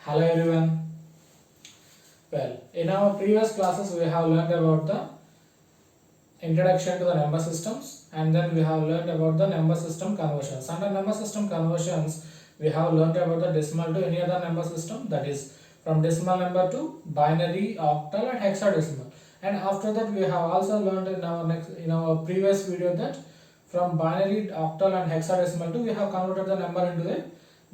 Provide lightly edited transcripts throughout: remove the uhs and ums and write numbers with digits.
Hello everyone. Well, in our previous classes we have learned about the introduction to the number systems, and then we have learned about the number system conversions. Under number system conversions, we have learned about the decimal to any other number system, that is from decimal number to binary, octal and hexadecimal. And after that we have also learned in our previous video that from binary, octal and hexadecimal to we have converted the number into a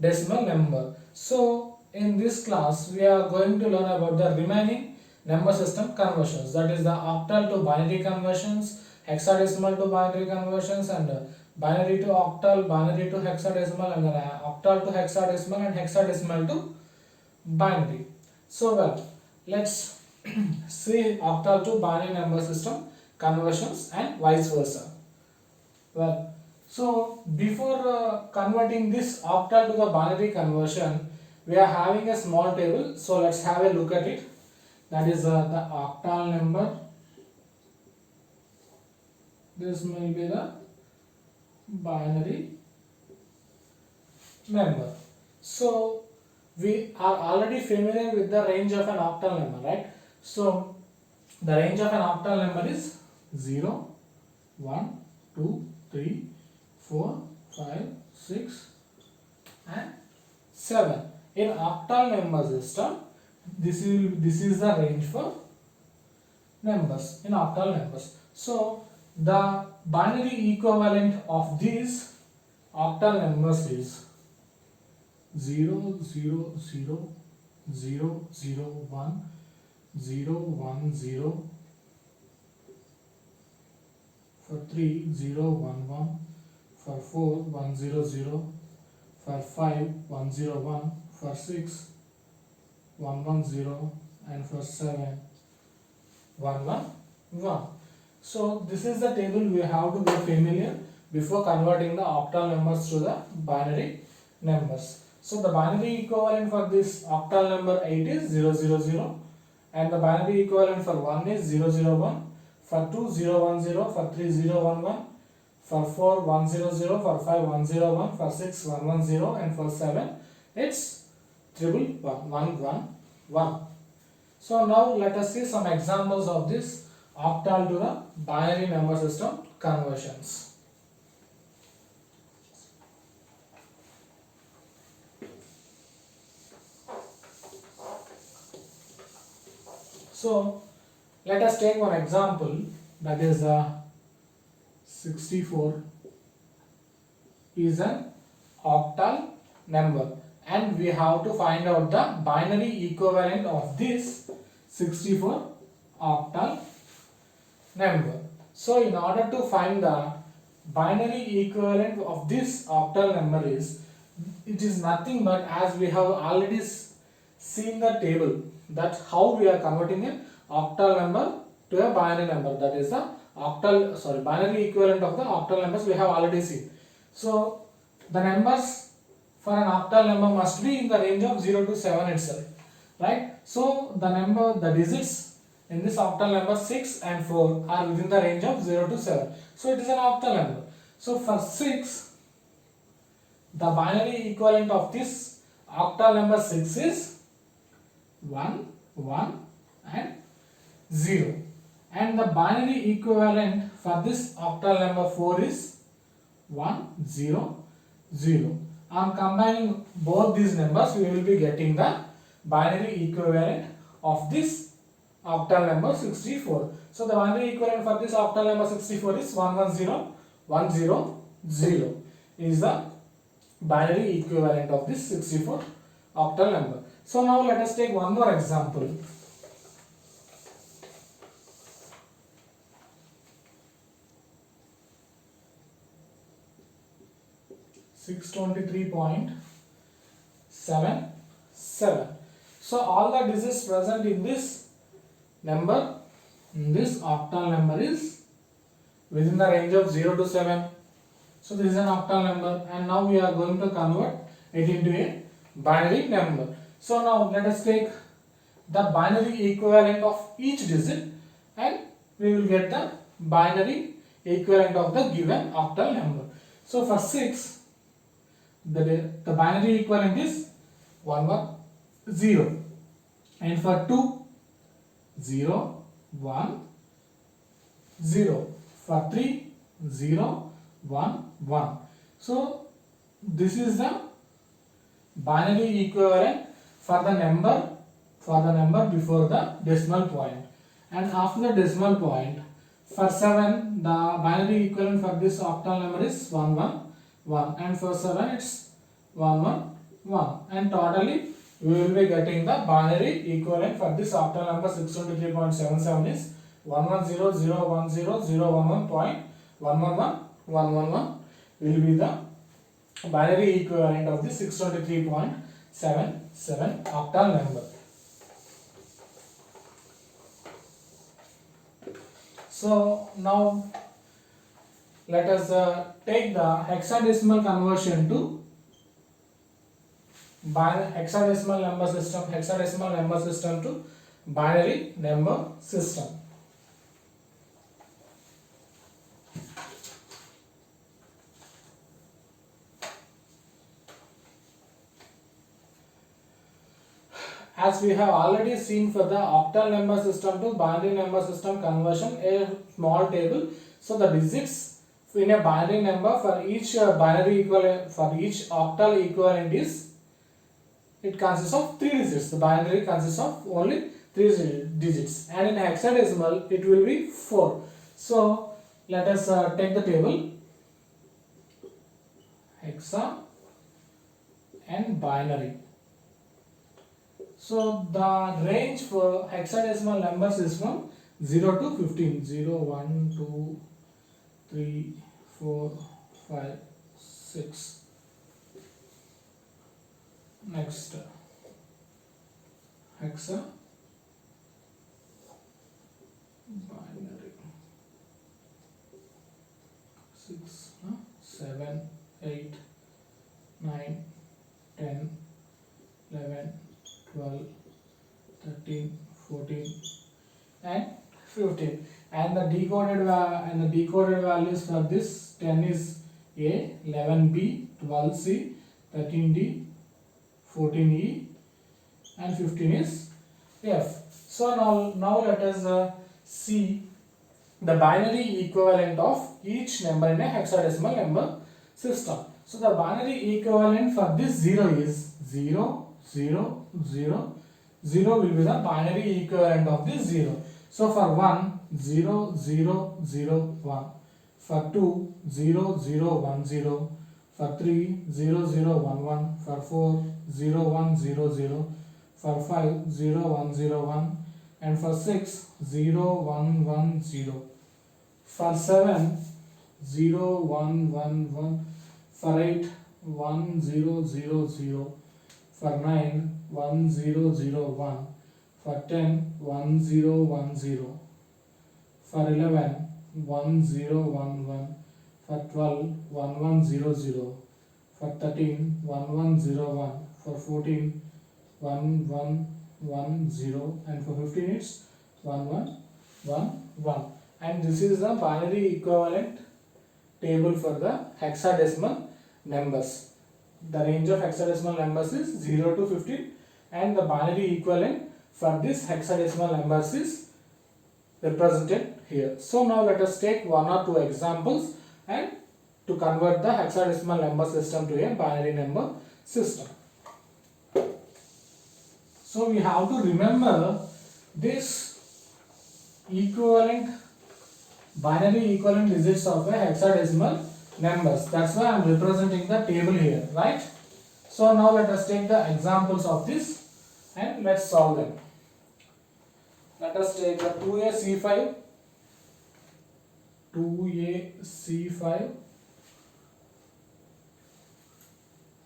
decimal number. So in this class we are going to learn about the remaining number system conversions, that is the octal to binary conversions, hexadecimal to binary conversions, and binary to octal, binary to hexadecimal, and then octal to hexadecimal and hexadecimal to binary. So well, let's see octal to binary number system conversions and vice versa. Well, so before converting this octal to the binary conversion, we are having a small table. So let's have a look at it. That is the octal number. This will be the binary number. So we are already familiar with the range of an octal number, right? So the range of an octal number is 0, 1, 2, 3, 4, 5, 6 and 7. In octal number system, this is the range for numbers in octal numbers. So the binary equivalent of these octal numbers is 0, 0, 0, 0, 0, 1, 0, 1, 0, for 3, 0, 1, 1, for 4, 1, 0, 0, for 5, 1, 0, 1, for 6, 1, 1, 0, and for 7, 1, 1, 1. So this is the table we have to get familiar before converting the octal numbers to the binary numbers. So the binary equivalent for this octal number 8 is 0, 0, 0, and the binary equivalent for 1 is 0, 0, 1, for 2 0, 1, 0, for 3 0, 1, 1, for 4 1, 0, 0, for 5 1, 0, 1, for 6 1, 1, 0, and for 7 it's 1, 1, 1, 1. So now let us see some examples of this octal to the binary number system conversions. So let us take one example, that is 64 is an octal number, and we have to find out the binary equivalent of this 64 octal number. So in order to find the binary equivalent of this octal number it is nothing but, as we have already seen the table, that how we are converting an octal number to a binary number, that is the binary equivalent of the octal numbers we have already seen. So the numbers for an octal number must be in the range of 0 to 7 itself, right? So the digits in this octal number 6 and 4 are within the range of 0 to 7. So it is an octal number. So for 6, the binary equivalent of this octal number 6 is 1, 1 and 0. And the binary equivalent for this octal number 4 is 1, 0, 0. On combining both these numbers, we will be getting the binary equivalent of this octal number 64. So the binary equivalent for this octal number 64 is 110, 100 is the binary equivalent of this 64 octal number. So now let us take one more example. .77. So all the digits present in this number, this octal number, is within the range of 0 to 7. So this is an octal number, and now we are going to convert it into a binary number. So now let us take the binary equivalent of each digit, and we will get the binary equivalent of the given octal number. So for 6, the binary equivalent is 1, 1, 0, and for 2, 0, 1, 0, for 3, 0, 1, 1. So this is the binary equivalent for the number before the decimal point. And after the decimal point, for 7, the binary equivalent for this octal number is 111, and for 7 it's 111, and totally we will be getting the binary equivalent for this octal number 623.77 is 110.011.111 will be the binary equivalent of the 623.77 octal number. So now let us take the hexadecimal conversion to hexadecimal number system to binary number system. As we have already seen for the octal number system to binary number system conversion, a small table. So the digits in a binary number for each binary equivalent, for each octal equivalent is, it consists of 3 digits. The binary consists of only 3 digits, and in hexadecimal it will be 4. So let us take the table hexa and binary. So the range for hexadecimal numbers is from 0 to 15. 0, 1, 2, 3, 4, 5, 6. Next, hexa binary 6, 7, 8, 9, 10, 11, 12, 13, 14, and 15. And the decoded values for this 10 is A, 11B, 12C, 13D, 14E, and 15 is F. So now let us see the binary equivalent of each number in a hexadecimal number system. So the binary equivalent for this 0 is 0, 0, 0. 0 will be the binary equivalent of this 0. So for 1, 0, 0, 0, 1. For 2, 0, 0, 1, 0. For 3, 0, 0, 1, 1. For 4, 0, 1, 0, 0. For 5, 0, 1, 0, 1. And for 6, 0, 1, 1, 0. For 7, 0, 1, 1, 1. For 8, 1, 0, 0, 0. For 9, 1, 0, 0, 1. For 10, 1, 0, 1, 0. For 11, 1, 0, 1, 1. For 12, 1, 1, 0, 0. For 13, 1, 1, 0, 1. For 14, 1, 1, 1, 0. And for 15 it's 1, 1, 1, 1. And this is the binary equivalent table for the hexadecimal numbers. The range of hexadecimal numbers is 0 to 15, and the binary equivalent for this hexadecimal numbers is represented here. So now let us take 1 or 2 examples and to convert the hexadecimal number system to a binary number system. So we have to remember this binary equivalent digits of a hexadecimal numbers. That's why I am representing the table here, right? So now let us take the examples of this and let's solve them. Let us take the 2AC5, 2AC5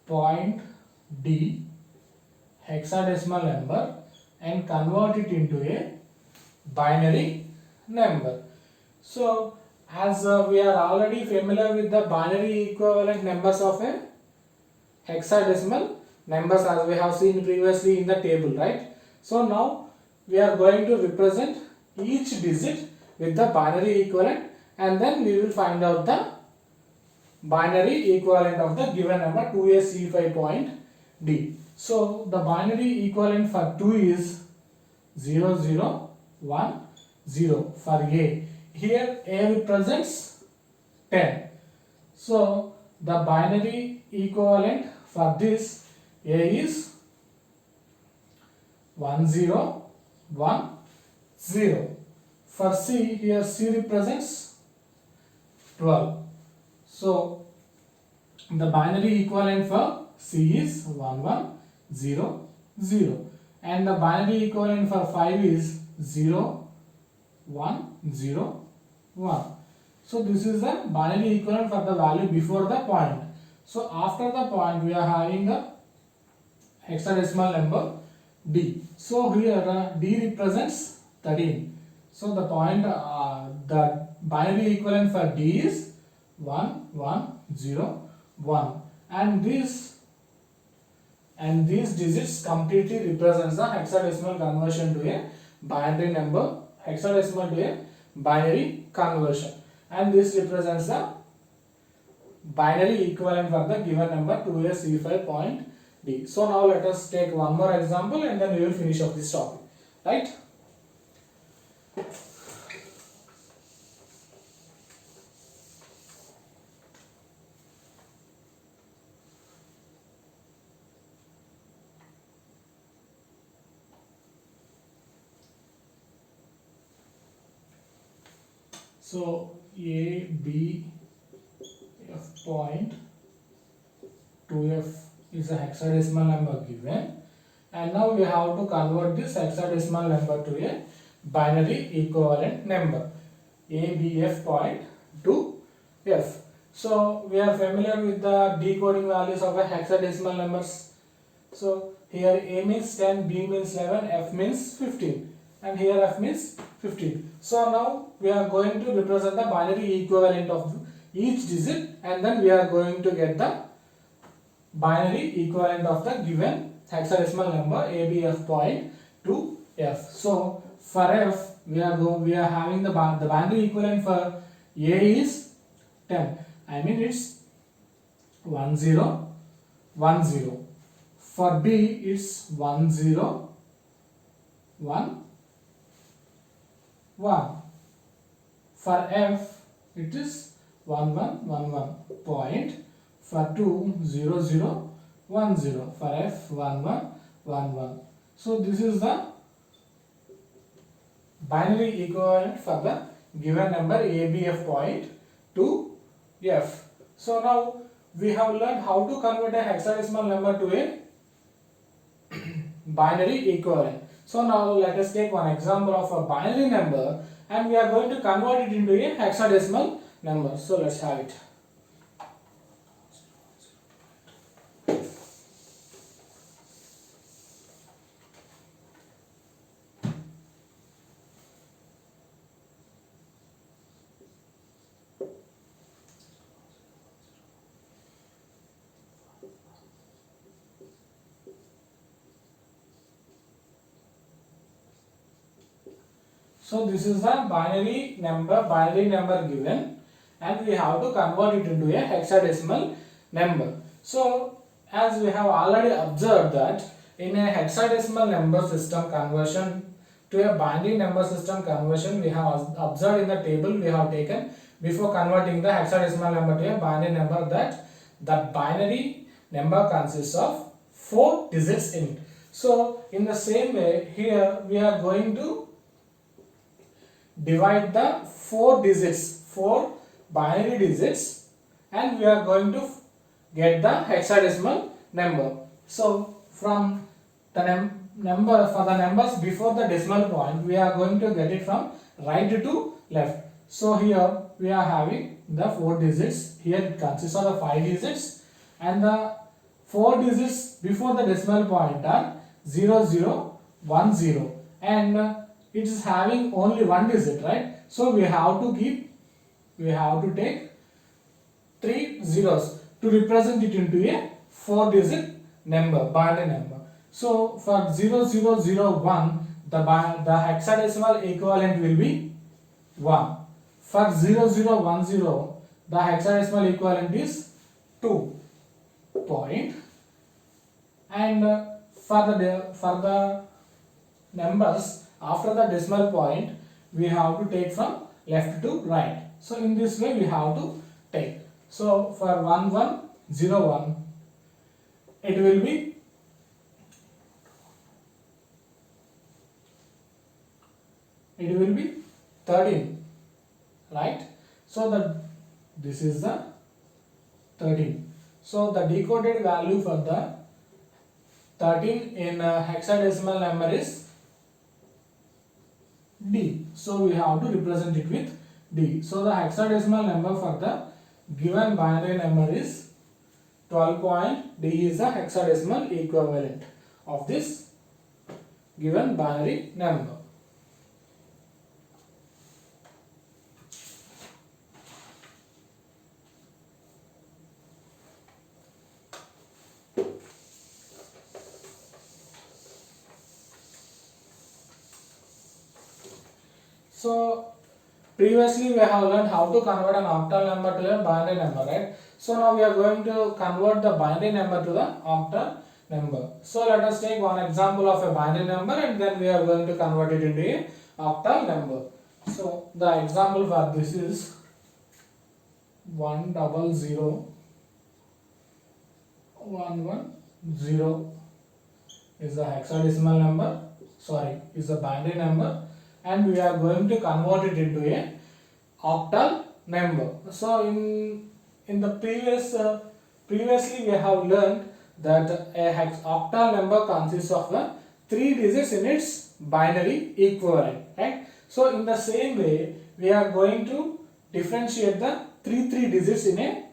point D hexadecimal number and convert it into a binary number. So as we are already familiar with the binary equivalent numbers of a hexadecimal numbers, as we have seen previously in the table, right? So now we are going to represent each digit with the binary equivalent, and then we will find out the binary equivalent of the given number 2AC5 point D. So the binary equivalent for 2 is 0 0 1 0 for A. Here A represents 10. So the binary equivalent for this A is 1 0 1 0. For C, here C represents 12. So the binary equivalent for C is 1 1 0 0, and the binary equivalent for 5 is 0 1 0 1. So this is the binary equivalent for the value before the point. So after the point we are having the hexadecimal number D. So here D represents 13. So the the binary equivalent for D is 1 1 0 1, and these digits completely represents the hexadecimal conversion to a binary number, hexadecimal to a binary conversion, and this represents the binary equivalent for the given number 2AC5 point D. So now let us take one more example and then we will finish off this topic, right? So A, B, F point 2F is a hexadecimal number given, and now we have to convert this hexadecimal number to a binary equivalent number A, B, F point to F. So we are familiar with the decoding values of a hexadecimal numbers. So here A means 10, B means 11, F means 15, and here F means 15. So now we are going to represent the binary equivalent of each digit, and then we are going to get the binary equivalent of the given hexadecimal number ABF point to F. So for F we are having the binary equivalent for A is 10. I mean it's 1 0 1 0. For B it's 1 0 1 1. For F it is 1 1 1 1 point. For 2 0 0 1 0. For F 1 1 1 1. So this is the binary equivalent for the given number ABF point to F. So now we have learned how to convert a hexadecimal number to a binary equivalent. So now let us take one example of a binary number and we are going to convert it into a hexadecimal number. So let's have it. So this is the binary number given, and we have to convert it into a hexadecimal number. So as we have already observed that in a hexadecimal number system conversion to a binary number system conversion, we have observed in the table we have taken before converting the hexadecimal number to a binary number that the binary number consists of 4 digits in it. So in the same way here we are going to divide the 4 binary digits, and we are going to get the hexadecimal number. So from the number for the numbers before the decimal point, we are going to get it from right to left. So here we are having the 4 digits. Here it consists of the 5 digits, and the 4 digits before the decimal point are 0 0 1 0, and it is having only one digit, right? So we have to take 3 zeros to represent it into a 4 digit number, binary number. So for 0001 the hexadecimal equivalent will be 1. For 0010 the hexadecimal equivalent is 2 point. and for the numbers after the decimal point we have to take from left to right. So in this way we have to take. So for 1101 it will be 13, right? So this is the 13. So the decoded value for the 13 in hexadecimal number is D. So we have to represent it with D. So the hexadecimal number for the given binary number is 12 point. D is the hexadecimal equivalent of this given binary number. So previously we have learned how to convert an octal number to a binary number, right? So now we are going to convert the binary number to the octal number. So let us take one example of a binary number and then we are going to convert it into a octal number. So the example for this is 1001110 is the hexadecimal number, is the binary number, and we are going to convert it into a octal number. So in the previously we have learned that a octal number consists of the 3 digits in its binary equivalent, right? So in the same way we are going to differentiate the 3 digits in a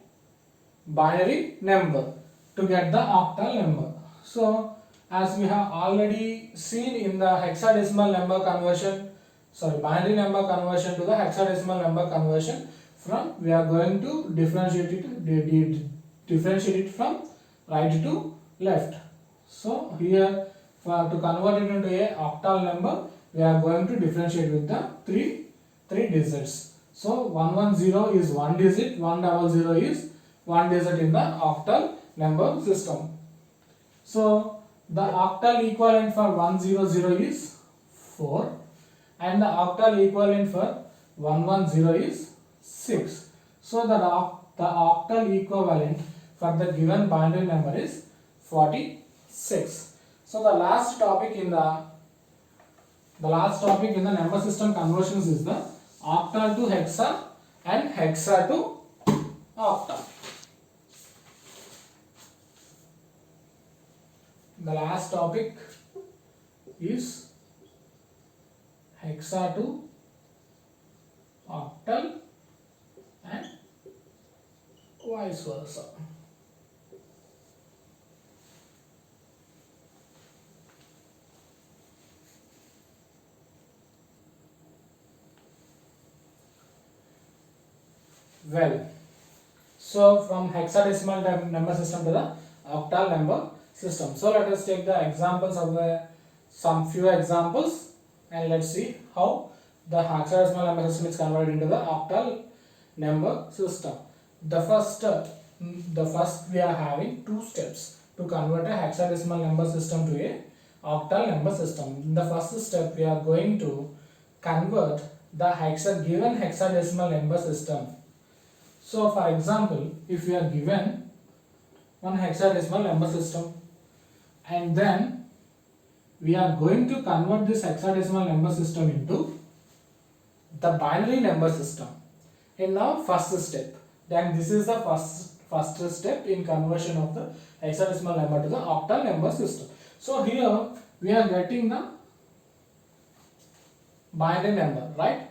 binary number to get the octal number. So as we have already seen in the hexadecimal number conversion, binary number conversion to the hexadecimal number conversion, we are going to differentiate it from right to left. So here to convert it into a octal number we are going to differentiate with the three digits. So 110 is 1 digit, 100 is 1 digit in the octal number system. So the octal equivalent for 100 is 4 and the octal equivalent for 110 is 6. So the octal equivalent for the given binary number is 46. So the last topic in the number system conversions is the octal to hexa and hexa to octal. The last topic is hexa to octal and vice versa. Well, so from hexadecimal number system to the octal number system. So let us take the examples of some few examples and let's see how the hexadecimal number system is converted into the octal number system. The first we are having 2 steps to convert a hexadecimal number system to a octal number system. In the first step we are going to convert the given hexadecimal number system. So for example, if we are given one hexadecimal number system and then we are going to convert this hexadecimal number system into the binary number system in our first step, then this is the first step in conversion of the hexadecimal number to the octal number system. So here we are getting the binary number, right?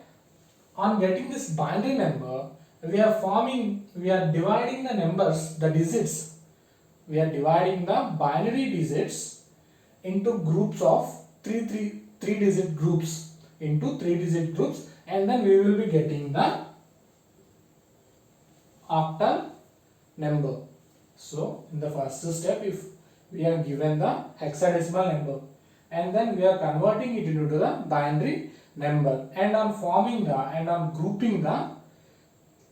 On getting this binary number, we are dividing the numbers, the digits. We are dividing the binary digits into groups of 3 digit groups into 3 digit groups, and then we will be getting the octal number. So in the first step, if we are given the hexadecimal number and then we are converting it into the binary number, and on grouping the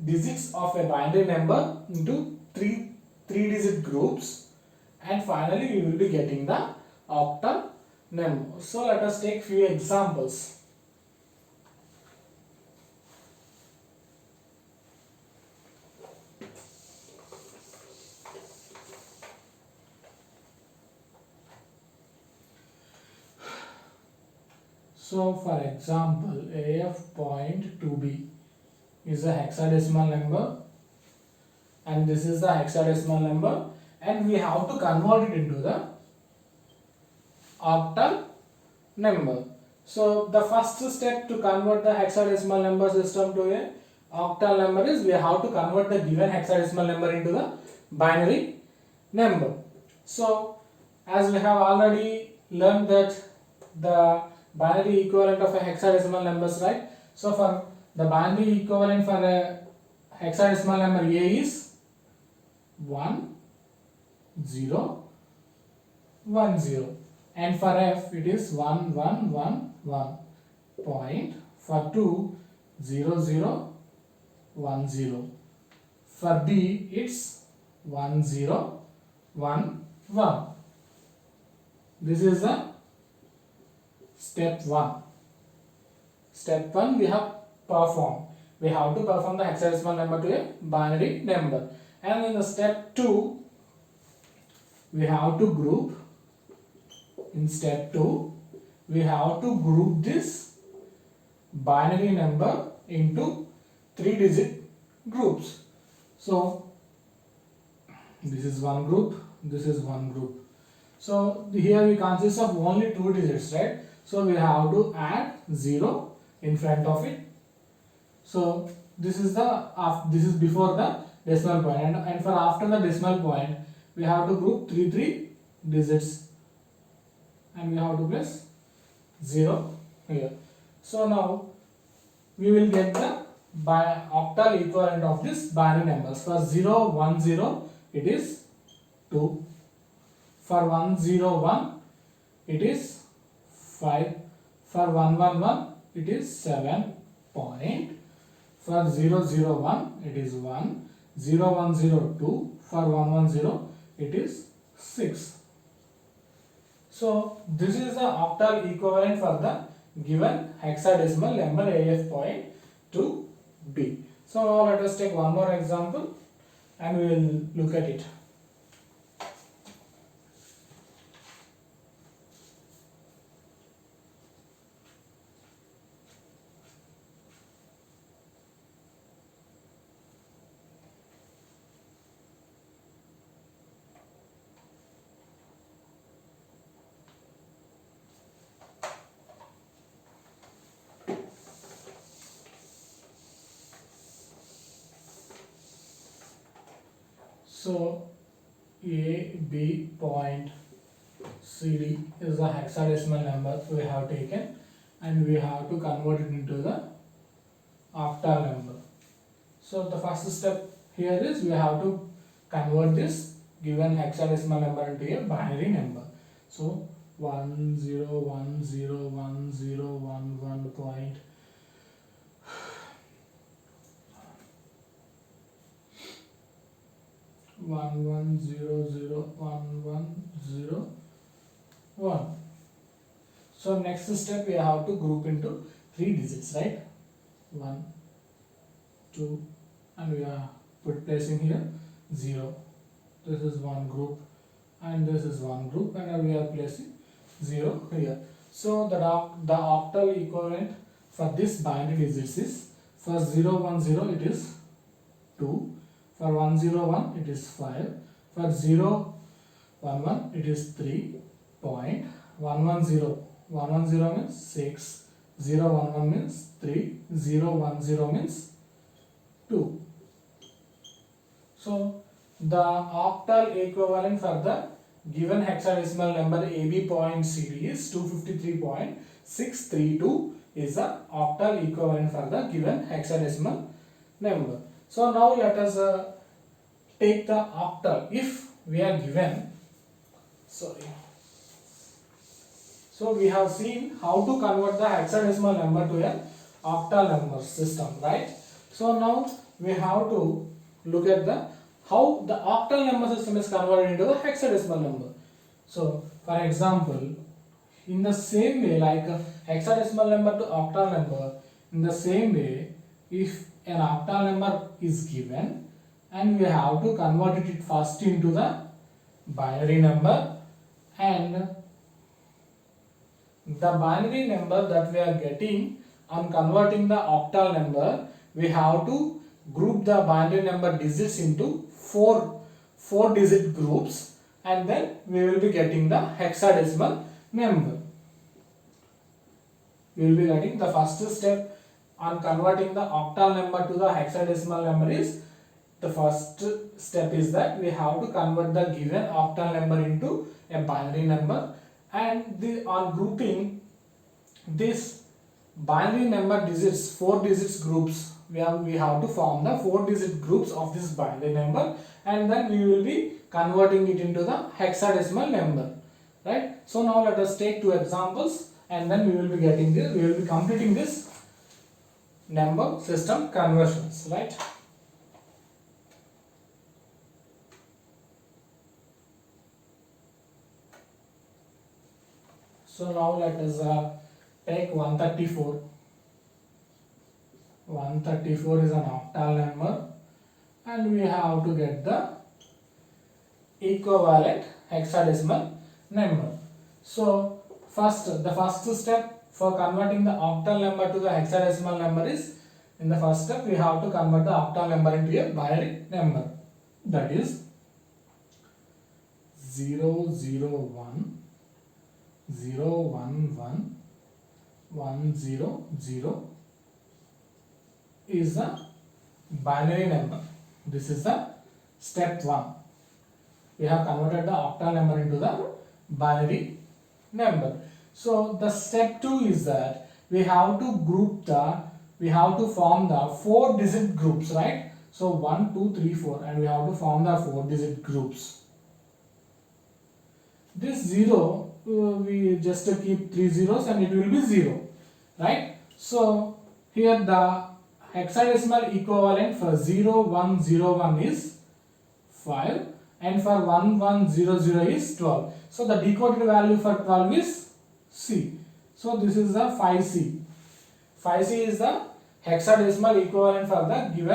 digits of a binary number into three digit groups, and finally we will be getting the octal number. So let us take few examples. So for example, AF.2b is a hexadecimal number and this is the hexadecimal number, and we have to convert it into the octal number. So the first step to convert the hexadecimal number system to a octal number is we have to convert the given hexadecimal number into the binary number. So as we have already learned that the binary equivalent of a hexadecimal numbers, right? So for the binary equivalent for a hexadecimal number A is 1 0 1 0, and for F it is 1 1 1 1 point, for 2 0 0 1 0, for B it's 1 0 1 1. This is the step 1. Step 1 we have performed. We have to perform the hexadecimal number to a binary number. And in the step 2, we have to group. In step 2, we have to group this binary number into 3-digit groups. So this is one group, this is one group. So here we consist of only 2 digits, right? So we have to add 0 in front of it. So this is before the decimal point, and for after the decimal point we have to group 3 digits and we have to place 0 here. So now we will get the octal equivalent of this binary numbers. For 0 1 0 it is 2, for 1 0 1 it is 5, for 1 1 1 it is 7 point, for 0 0 1 it is 1, 0 1 0 2, for 1 1 0 it is 6. So this is the octal equivalent for the given hexadecimal number AF.2b. So now let us take one more example and we will look at it. So A, B point, C, D is the hexadecimal number we have taken and we have to convert it into the octal number. So the first step here is we have to convert this given hexadecimal number into a binary number. So 1 0 1 0 1 0 1 1 point, 1 1 0 0 1 1 0 1. So next step we have to group into 3 digits, right? 1 2 and we are placing here 0. This is one group and this is one group, and we are placing 0 here. So the octal equivalent for this binary digits is, for 0 1 0 it is 2, for 1 0 1 it is 5, for 0 1 1 it is 3 point, 1 1 0 means 6, 0 1 1 means 3, 0 1 0 means 2. So the octal equivalent for the given hexadecimal number AB.CD is 253.632 is the octal equivalent for the given hexadecimal number. So now let us take the octal. If we are given, so we have seen how to convert the hexadecimal number to an octal number system, right? So now we have to look at the how the octal number system is converted into the hexadecimal number. So for example, in the same way, like a hexadecimal number to octal number, in the same way, if an octal number is given and we have to convert it first into the binary number, and the binary number that we are getting on converting the octal number, we have to group the binary number digits into four digit groups, and then we will be getting the hexadecimal number. We will be getting the first step on converting the octal number to the hexadecimal number is, the first step is that we have to convert the given octal number into a binary number, and on grouping this binary number digits, 4 digits groups, we have to form the 4 digit groups of this binary number, and then we will be converting it into the hexadecimal number, right? So now let us take 2 examples, and then we will be getting this, we will be completing this number system conversions, right? So now let us take 134. 134 is an octal number, and we have to get the equivalent hexadecimal number. So the first step for converting the octal number to the hexadecimal number is, in the first step we have to convert the octal number into a binary number, that is 001 011 100 is the binary number. This is the step 1. We have converted the octal number into the binary number. So the step 2 is that we have to form the 4 digit groups, right? So 1, 2, 3, 4, and we have to form the 4 digit groups. This 0, we just keep 3 zeros and it will be 0, right? So here the hexadecimal equivalent for 0101 is 5, and for 1100 is 12. So the decoded value for 12 is C. So this is the 5C. 5C is the hexadecimal equivalent for the given